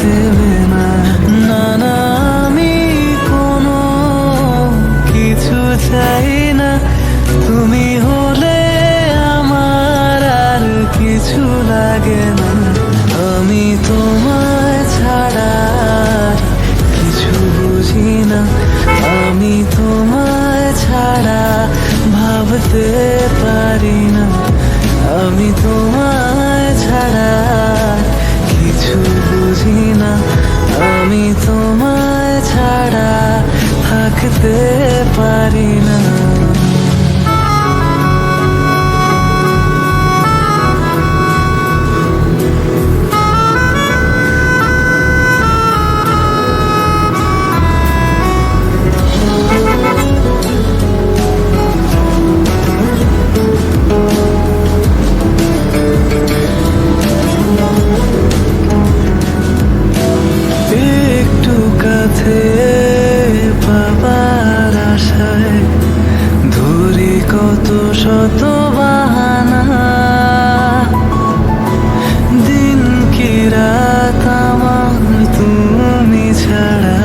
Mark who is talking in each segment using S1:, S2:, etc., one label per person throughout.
S1: দেবে না। না না, আমি কোনো কিছু চাই না, তুমি হলে আমার আর কিছু লাগে না। আমি তোমায় ছাড়া কিছু বুঝি না, আমি তোমায় ছাড়া ভাবতে পারি না। আমি তোমায় ছাড়া কিছু বুঝি না, আমি তোমায় ছাড়া থাকতে পারি না। একটু কাছে পাবার আশায় ধরি কত শত বাহানা, দিন কি রাত আমার তুমি ছাড়া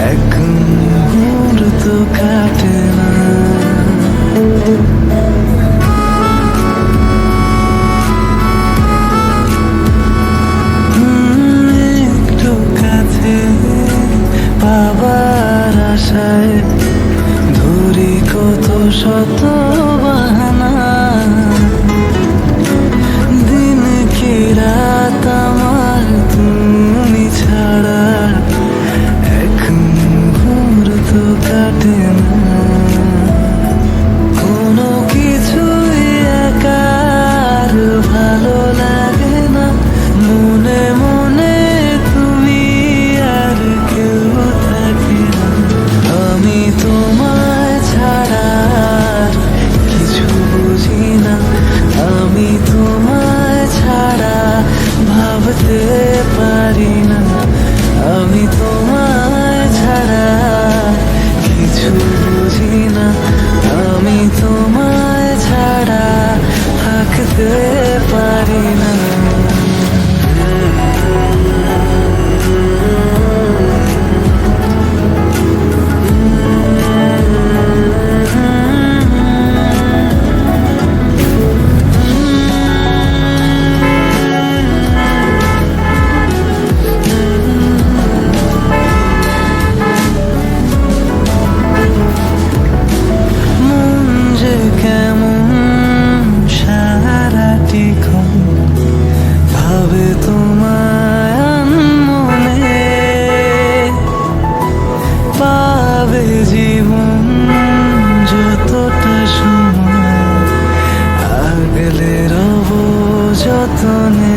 S1: এক মুহূর্ত কাটে না। একটু কাছে পাবার আশায় ধরি কত শত বাহানা, দিন কি রাত আমার তুমি ছাড়া এক মুহূর্ত কাটে না। কোনো কিছুই একার ভালো লাগে না, মনে মনে তুমি আর কেউ থাকে না। আমি তোমায় ছাড়া কিছু বুঝি না, আমি তোমায় ছাড়া ভাবতে পারি না। আমি তোমায় ছাড়া কিছু বুঝি না, আমি তোমায় ছাড়া থাকতে পারি না। ভাবে তোমায় মনে পাবে জীবন যতটা সময় আগলে রব যতনে।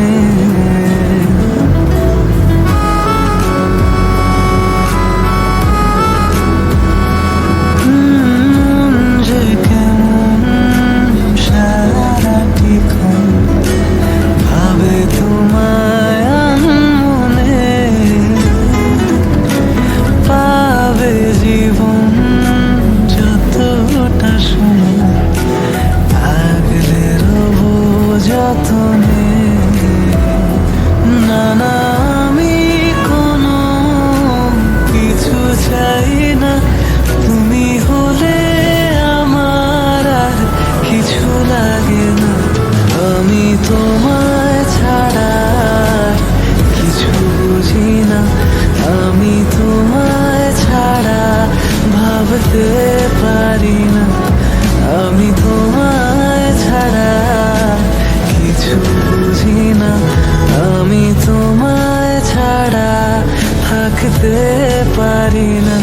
S1: জীবন যতটা সময় আগলে রব যতনে। না না, আমি কোনো কিছু চাই না, তুমি হলে আমার আর কিছু লাগে না। আমি তোমায় ছাড়া কিছু বুঝি না, আমি তোমায় ছাড়া ভাবতে পারি না। আমি তোমায় ছাড়া কিছু বুঝি না, আমি তোমায় ছাড়া থাকতে পারি না।